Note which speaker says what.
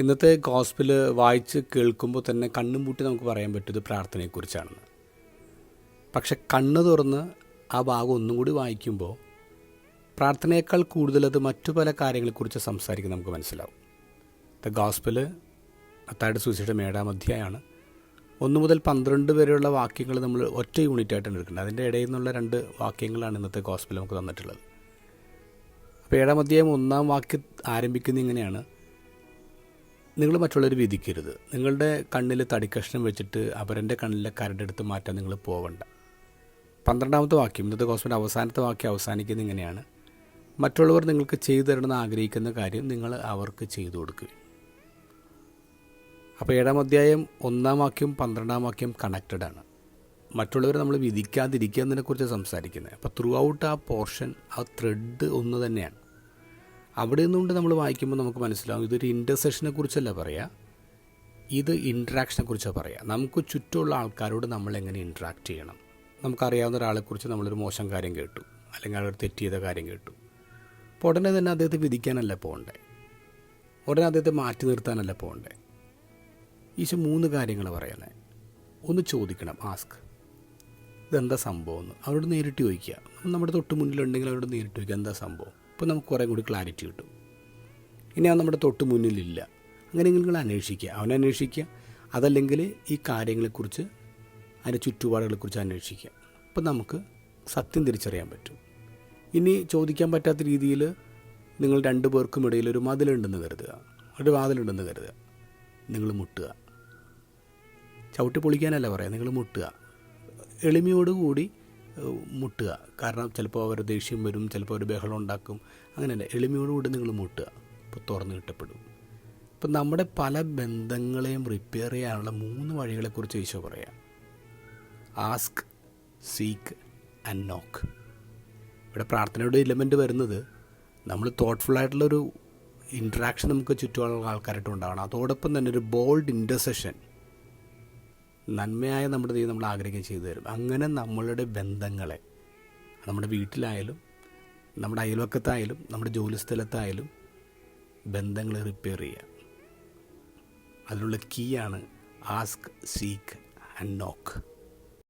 Speaker 1: ഇന്നത്തെ ഗോസ്പിൽ വായിച്ച് കേൾക്കുമ്പോൾ തന്നെ കണ്ണും പൂട്ടി നമുക്ക് പറയാൻ പറ്റും ഇത് പ്രാർത്ഥനയെക്കുറിച്ചാണെന്ന്. പക്ഷെ കണ്ണ് തുറന്ന് ആ ഭാഗം ഒന്നും കൂടി വായിക്കുമ്പോൾ പ്രാർത്ഥനയേക്കാൾ കൂടുതൽ അത് മറ്റു പല കാര്യങ്ങളെക്കുറിച്ച് സംസാരിക്കുന്നത് നമുക്ക് മനസ്സിലാവും. ദ ഗോസ്പിൽ മത്തായിയുടെ സുവിശേഷം 7-ാം അധ്യായമാണ്. 1 മുതൽ 12 വരെയുള്ള വാക്യങ്ങൾ നമ്മൾ ഒറ്റ യൂണിറ്റായിട്ടാണ് എടുക്കുന്നത്. അതിൻ്റെ ഇടയിൽ നിന്നുള്ള 2 വാക്യങ്ങളാണ് ഇന്നത്തെ ഗോസ്പിൽ നമുക്ക് തന്നിട്ടുള്ളത്. അപ്പോൾ 7-ാം അധ്യായം 1-ാം വാക്യം ആരംഭിക്കുന്നത് ഇങ്ങനെയാണ്: നിങ്ങൾ മറ്റുള്ളവർ വിധിക്കരുത്. നിങ്ങളുടെ കണ്ണിൽ തടിക്കഷ്ണം വെച്ചിട്ട് അവരുടെ കണ്ണിലെ കരടെടുത്ത് മാറ്റാൻ നിങ്ങൾ പോവണ്ട. 12-ാമത്തെ വാക്യം, ഇന്നത്തെ ഗോസ്പിലിൻ്റെ അവസാനത്തെ വാക്യം അവസാനിക്കുന്നത് ഇങ്ങനെയാണ്: മറ്റുള്ളവർ നിങ്ങൾക്ക് ചെയ്തു തരണമെന്ന് ആഗ്രഹിക്കുന്ന കാര്യം നിങ്ങൾ അവർക്ക് ചെയ്തു കൊടുക്കുക. അപ്പോൾ 7-ാം അധ്യായം 1-ാം വാക്യം 12-ാം വാക്യം കണക്റ്റഡ് ആണ്. മറ്റുള്ളവരെ നമ്മൾ വിധിക്കാതിരിക്കുക എന്നതിനെക്കുറിച്ച് സംസാരിക്കുന്നത്. അപ്പോൾ ത്രൂ ഔട്ട് ആ പോർഷൻ, ആ ത്രെഡ് ഒന്ന് തന്നെയാണ്. അവിടെ നിന്നുകൊണ്ട് നമ്മൾ വായിക്കുമ്പോൾ നമുക്ക് മനസ്സിലാവും ഇതൊരു ഇൻ്റർസെക്ഷനെ കുറിച്ചല്ല പറയുക, ഇത് ഇൻട്രാക്ഷനെ കുറിച്ചാണ് പറയുക. നമുക്ക് ചുറ്റുമുള്ള ആൾക്കാരോട് നമ്മൾ എങ്ങനെ ഇൻട്രാക്ട് ചെയ്യണം. നമുക്കറിയാവുന്ന ഒരാളെക്കുറിച്ച് നമ്മളൊരു മോശം കാര്യം കേട്ടു, അല്ലെങ്കിൽ അവർ തെറ്റ് ചെയ്ത കാര്യം കേട്ടു. അപ്പോൾ ഉടനെ തന്നെ അദ്ദേഹത്തെ വിധിക്കാനല്ല പോകണ്ടേ, ഉടനെ അദ്ദേഹത്തെ മാറ്റി നിർത്താനല്ല പോകണ്ടേ. ഈശോ 3 കാര്യങ്ങൾ പറയുന്നത്. ഒന്ന് ചോദിക്കണം, ആസ്ക്, ഇതെന്താ സംഭവം എന്ന് അവരോട് നേരിട്ട് ചോദിക്കുക. നമ്മുടെ തൊട്ട് മുന്നിലുണ്ടെങ്കിൽ അവരോട് നേരിട്ട് ചോദിക്കുക എന്താ സംഭവം. അപ്പോൾ നമുക്ക് കുറേ കൂടി ക്ലാരിറ്റി കിട്ടും. ഇനി അത് നമ്മുടെ തൊട്ട് മുന്നിലില്ല, അങ്ങനെയെങ്കിൽ നിങ്ങൾ അന്വേഷിക്കുക, അവനെ അന്വേഷിക്കുക. അതല്ലെങ്കിൽ ഈ കാര്യങ്ങളെക്കുറിച്ച്, അതിൻ്റെ ചുറ്റുപാടുകളെക്കുറിച്ച് അന്വേഷിക്കുക. അപ്പോൾ നമുക്ക് സത്യം തിരിച്ചറിയാൻ പറ്റും. ഇനി ചോദിക്കാൻ പറ്റാത്ത രീതിയിൽ നിങ്ങൾ 2 പേർക്കും ഇടയിൽ ഒരു മതിലുണ്ടെന്ന് കരുതുക, ഒരു വാതിലുണ്ടെന്ന് കരുതുക. നിങ്ങൾ മുട്ടുക. ചവിട്ടി പൊളിക്കാനല്ല പറയാം, നിങ്ങൾ മുട്ടുക. എളിമയോടുകൂടി മുട്ടുക. കാരണം ചിലപ്പോൾ അവർ ദേഷ്യം വരും, ചിലപ്പോൾ അവർ ബഹളം ഉണ്ടാക്കും. അങ്ങനെയല്ല, എളിമയോടുകൂടി നിങ്ങൾ മുട്ടുക. ഇപ്പോൾ തുറന്നു കിട്ടപ്പെടും. ഇപ്പം നമ്മുടെ പല ബന്ധങ്ങളെയും റിപ്പയർ ചെയ്യാനുള്ള 3 വഴികളെക്കുറിച്ച് ഈശോ പറയാം: ആസ്ക്, സീക്ക് ആൻഡ് നോക്ക്. ഇവിടെ പ്രാർത്ഥനയുടെ എലമെൻറ്റ് വരുന്നത് നമ്മൾ തോട്ട്ഫുള്ളായിട്ടുള്ളൊരു ഇൻട്രാക്ഷൻ നമുക്ക് ചുറ്റുമുള്ള ആൾക്കാരായിട്ട് ഉണ്ടാവണം. അതോടൊപ്പം തന്നെ ഒരു ബോൾഡ് ഇൻ്റർസെഷൻ, നന്മയായ നമ്മുടെ ദൈവം നമ്മൾ ആഗ്രഹിക്കുകയും ചെയ്തു തരും. അങ്ങനെ നമ്മളുടെ ബന്ധങ്ങളെ, നമ്മുടെ വീട്ടിലായാലും നമ്മുടെ അയൽവക്കത്തായാലും നമ്മുടെ ജോലിസ്ഥലത്തായാലും ബന്ധങ്ങളെ റിപ്പയർ ചെയ്യുക. അതിനുള്ള കീയാണ് ആസ്ക്, സീക്ക് ആൻഡ് നോക്ക്.